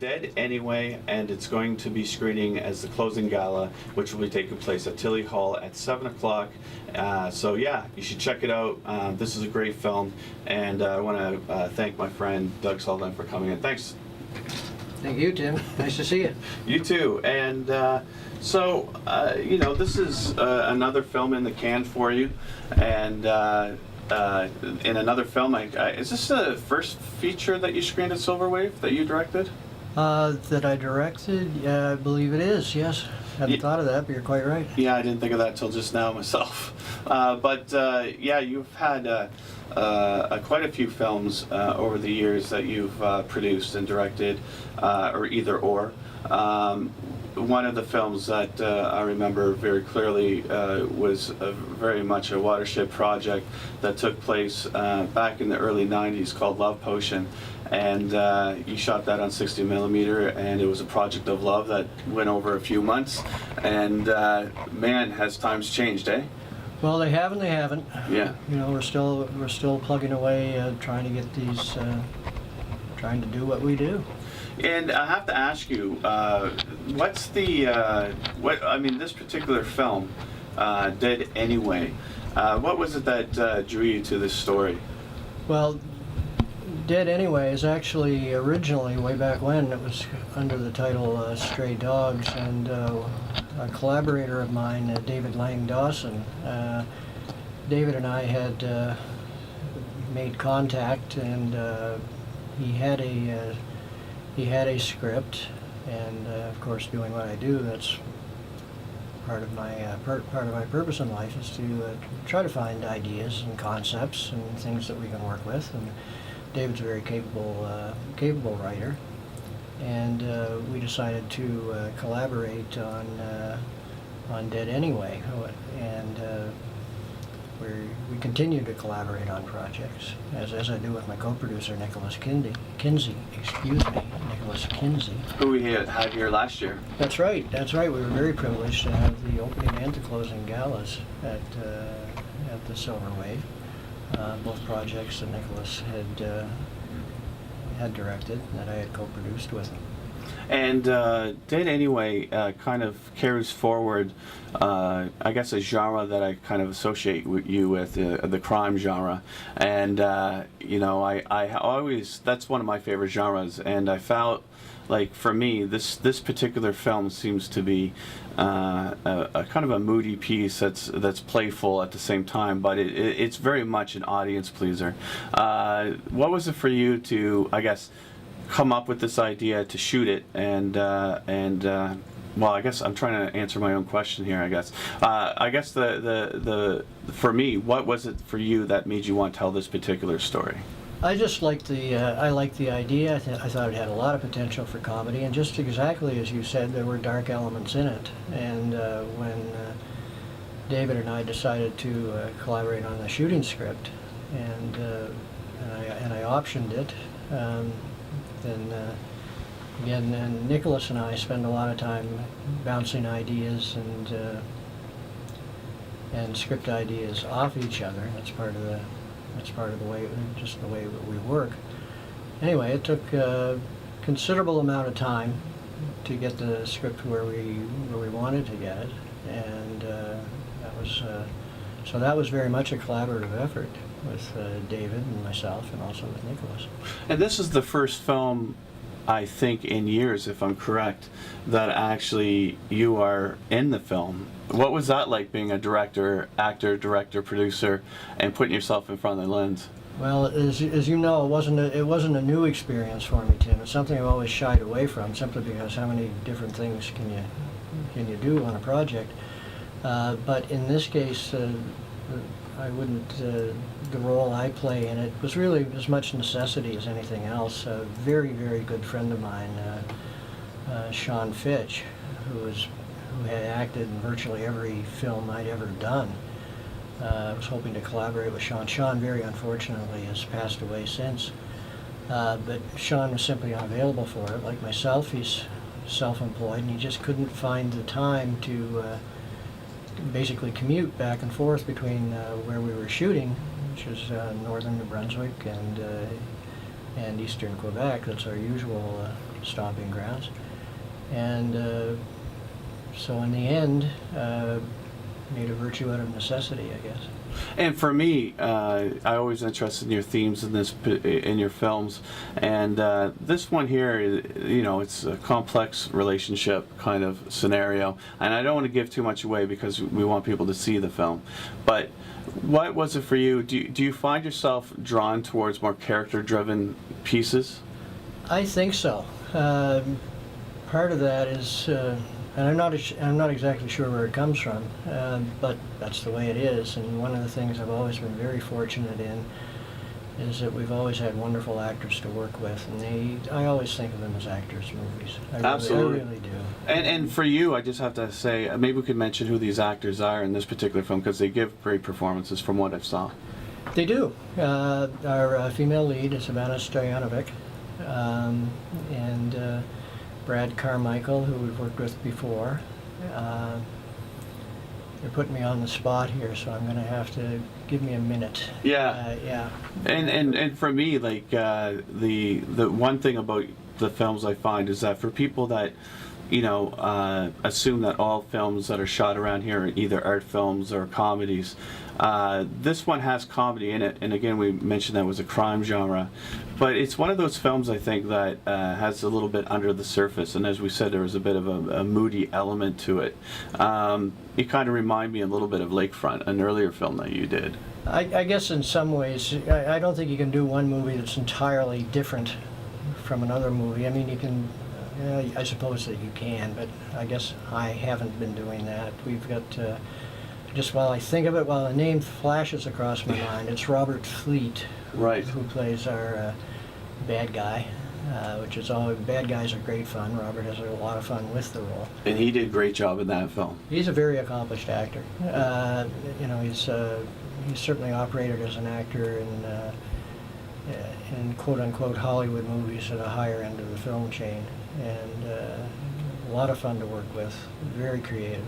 Dead Anyway, and it's going to be screening as the closing gala, which will be taking place at Tilly Hall at 7 o'clock. So yeah, you should check it out. This is a great film, and I want to thank my friend Doug Sutherland for coming in. Thanks. Thank you, Tim. Nice to see you. You too. And you know, this is another film in the can for you, and in another film, is this the first feature that you screened at Silver Wave that you directed? That I directed? Yeah, I believe it is, yes. Hadn't thought of that, but you're quite right. Yeah, I didn't think of that till just now myself. Yeah, you've had quite a few films over the years that you've produced and directed, or either or. One of the films that I remember very clearly was very much a watershed project that took place back in the early 90s called Love Potion. And you shot that on 60 millimeter, and it was a project of love that went over a few months. And man, has times changed, eh? Well, they have and they haven't. Yeah. You know, we're still plugging away, trying to get these, trying to do what we do. And I have to ask you, what's the this particular film, Dead Anyway, what was it that drew you to this story? Well, Dead Anyway is actually originally, way back when, it was under the title Stray Dogs, and a collaborator of mine, David Lang Dawson, David and I had made contact, and he had a script, and of course, doing what I do, that's part of my purpose in life, is to try to find ideas and concepts and things that we can work with. And David's a very capable writer, and we decided to collaborate on Dead Anyway, and we continue to collaborate on projects, as I do with my co-producer Nicholas Kinsey. Nicholas Kinsey. Who we had here last year. That's right. We were very privileged to have the opening and the closing galas at the Silver Wave. Both projects that Nicholas had directed, that I had co-produced with him. And Dead Anyway kind of carries forward, I guess, a genre that I kind of associate you with, the crime genre. And you know, I always, that's one of my favorite genres. And I felt like, for me, this particular film seems to be a kind of a moody piece that's playful at the same time, but it's very much an audience pleaser. What was it for you to, I guess, come up with this idea to shoot it, and well, I guess I'm trying to answer my own question here. I guess the for me, what was it for you that made you want to tell this particular story? I just liked I liked the idea. I thought it had a lot of potential for comedy, and just exactly as you said, there were dark elements in it. And when David and I decided to collaborate on the shooting script, and I optioned it. Then again, and Nicholas and I spend a lot of time bouncing ideas and script ideas off each other. That's part of the way, just the way that we work. Anyway, it took a considerable amount of time to get the script where we wanted to get it, and that was very much a collaborative effort with David and myself, and also with Nicholas. And this is the first film, I think, in years, if I'm correct, that actually you are in the film. What was that like, being a director, actor, producer, and putting yourself in front of the lens? Well, as you know, it wasn't a new experience for me, Tim. It's something I've always shied away from, simply because how many different things can you do on a project? But in this case, I wouldn't. The role I play in it was really as much necessity as anything else. A very, very good friend of mine, Sean Fitch, who had acted in virtually every film I'd ever done. I was hoping to collaborate with Sean. Sean, very unfortunately, has passed away since. But Sean was simply unavailable for it. Like myself, he's self-employed, and he just couldn't find the time to basically commute back and forth between where we were shooting, which is northern New Brunswick, and eastern Quebec. That's our usual stomping grounds. And so in the end, made a virtue out of necessity, I guess. And for me, I always interested in your themes in your films, and this one here, it's a complex relationship kind of scenario, and I don't want to give too much away because we want people to see the film. But what was it for you? Do you find yourself drawn towards more character-driven pieces? I think so. Part of that is. And I'm not exactly sure where it comes from, but that's the way it is. And one of the things I've always been very fortunate in is that we've always had wonderful actors to work with, and I always think of them as actors' movies. Absolutely. I really do. And for you, I just have to say, maybe we could mention who these actors are in this particular film, because they give great performances from what I've saw. They do. Our female lead is Ivana Stojanovic, and Brad Carmichael, who we've worked with before. You're putting me on the spot here, so I'm going to have to give me a minute. Yeah. Yeah. And for me, like the one thing about the films I find is that for people that assume that all films that are shot around here are either art films or comedies. This one has comedy in it, and again, we mentioned that it was a crime genre. But it's one of those films, I think, that has a little bit under the surface, and as we said, there was a bit of a moody element to it. You kind of remind me a little bit of Lakefront, an earlier film that you did. I guess in some ways, I don't think you can do one movie that's entirely different from another movie. I mean, you can, I suppose that you can, but I guess I haven't been doing that. We've got, just while I think of it, while the name flashes across my mind, it's Robert Fleet, Right. who plays our bad guy, which is all, bad guys are great fun. Robert has a lot of fun with the role. And he did a great job in that film. He's a very accomplished actor. He's certainly operated as an actor in quote-unquote Hollywood movies at a higher end of the film chain, and a lot of fun to work with, very creative.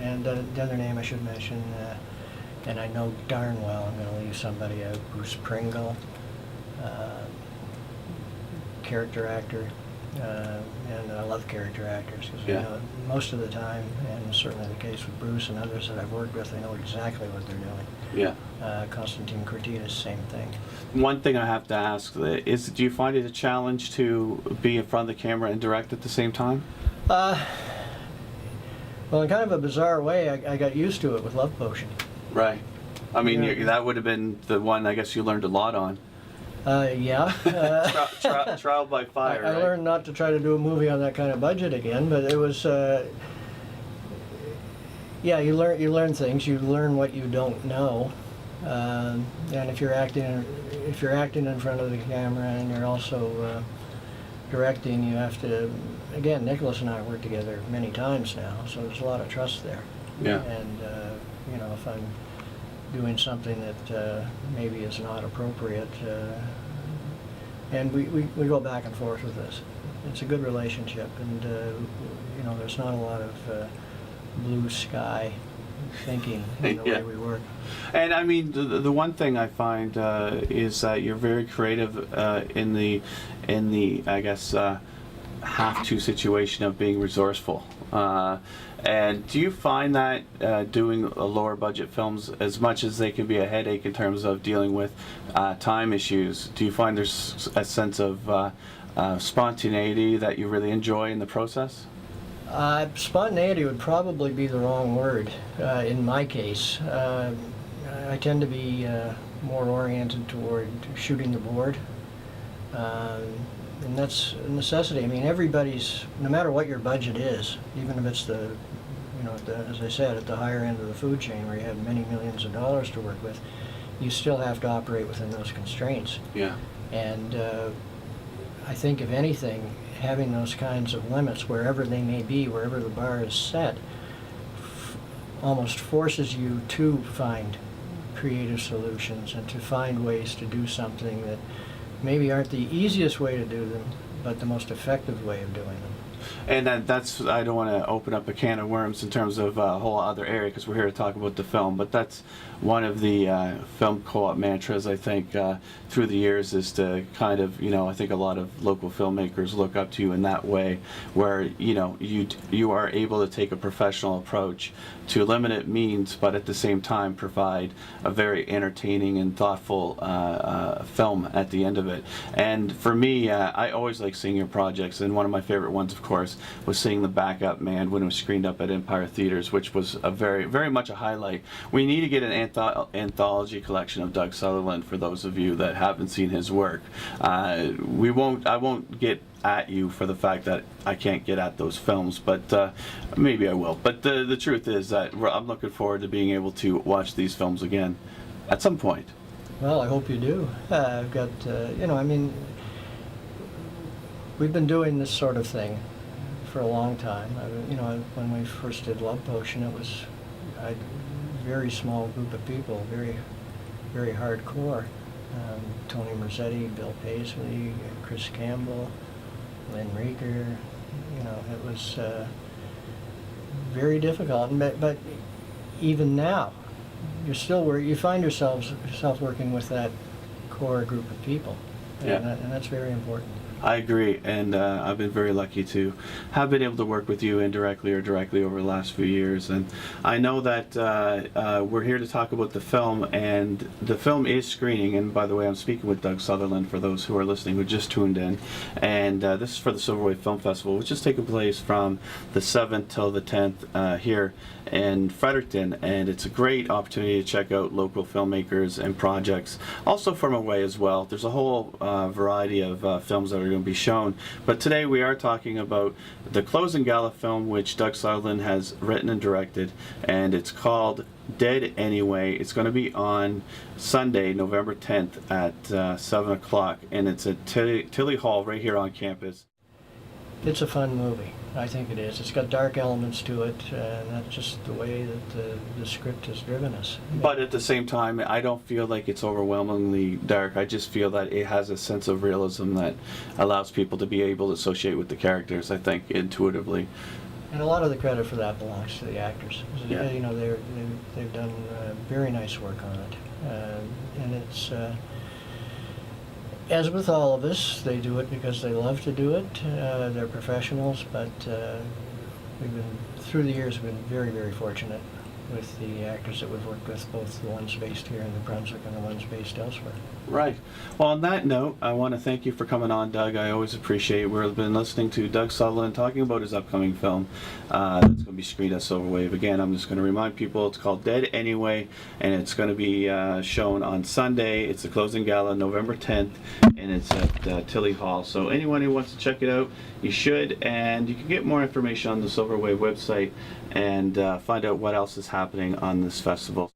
And the other name I should mention, and I know darn well I'm going to leave somebody out, Bruce Pringle, character actor, and I love character actors because Yeah. I know most of the time, and certainly the case with Bruce and others that I've worked with, they know exactly what they're doing. Yeah. Constantine Cortinas, same thing. One thing I have to ask is, do you find it a challenge to be in front of the camera and direct at the same time? Well, in kind of a bizarre way, I got used to it with Love Potion. Right. I mean, Yeah. that would have been the one I guess you learned a lot on. Yeah. Trial by fire, I right? learned not to try to do a movie on that kind of budget again, but it was, yeah, you learn things. You learn what you don't know, and if you're acting in front of the camera and you're also directing, you have to. Again, Nicholas and I worked together many times now, so there's a lot of trust there. Yeah. And if I'm doing something that maybe is not appropriate, and we go back and forth with this. It's a good relationship, and there's not a lot of blue sky thinking in the Yeah. way we work. And I mean, the one thing I find is that you're very creative in the I guess have-to situation of being resourceful. And do you find that doing lower budget films, as much as they can be a headache in terms of dealing with time issues, do you find there's a sense of spontaneity that you really enjoy in the process? Spontaneity would probably be the wrong word in my case. I tend to be more oriented toward shooting the board. And that's a necessity. I mean, no matter what your budget is, even if it's as I said, at the higher end of the food chain where you have many millions of dollars to work with, you still have to operate within those constraints. Yeah. And I think, if anything, having those kinds of limits, wherever they may be, wherever the bar is set, almost forces you to find creative solutions and to find ways to do something that maybe aren't the easiest way to do them, but the most effective way of doing them. And that's, I don't want to open up a can of worms in terms of a whole other area, because we're here to talk about the film, but that's one of the film co-op mantras, I think, through the years, is to kind of, I think a lot of local filmmakers look up to you in that way, where, you are able to take a professional approach to limited means, but at the same time provide a very entertaining and thoughtful film at the end of it. And for me, I always like seeing your projects, and one of my favorite ones, of course, was seeing The Backup Man when it was screened up at Empire Theaters, which was a very, very much a highlight. We need to get an anthology collection of Doug Sutherland for those of you that haven't seen his work. I won't get at you for the fact that I can't get at those films, but maybe I will. But the truth is that I'm looking forward to being able to watch these films again at some point. Well, I hope you do. I've got, we've been doing this sort of thing for a long time. When we first did Love Potion, it was a very small group of people, very, very hardcore. Tony Merzetti, Bill Paisley, Chris Campbell, Lynn Rieger. It was very difficult. But even now, you find yourself working with that core group of people, and that's very important. I agree, and I've been very lucky to have been able to work with you indirectly or directly over the last few years. And I know that we're here to talk about the film, and the film is screening. And by the way, I'm speaking with Doug Sutherland for those who are listening who just tuned in. And this is for the Silver Wave Film Festival, which is taking place from the 7th till the 10th here in Fredericton. And it's a great opportunity to check out local filmmakers and projects, also from away as well. There's a whole variety of films that are going to be shown, but today we are talking about the closing gala film which Doug Sutherland has written and directed, and it's called Dead Anyway. It's going to be on Sunday, November 10th at 7 o'clock, and it's at Tilly Hall right here on campus. It's a fun movie. I think it is. It's got dark elements to it, and that's just the way that the script has driven us. But at the same time, I don't feel like it's overwhelmingly dark. I just feel that it has a sense of realism that allows people to be able to associate with the characters, I think, intuitively. And a lot of the credit for that belongs to the actors. Yeah. They've done very nice work on it, and it's. As with all of us, they do it because they love to do it. They're professionals, but through the years, we've been very, very fortunate with the actors that we've worked with, both the ones based here in New Brunswick and the ones based elsewhere. Right. Well, on that note, I want to thank you for coming on, Doug. I always appreciate it. We've been listening to Doug Sutherland talking about his upcoming film that's going to be screened at Silver Wave. Again, I'm just going to remind people it's called Dead Anyway, and it's going to be shown on Sunday. It's the closing gala, November 10th, and it's at Tilly Hall. So anyone who wants to check it out, you should, and you can get more information on the Silver Wave website and find out what else is happening on this festival.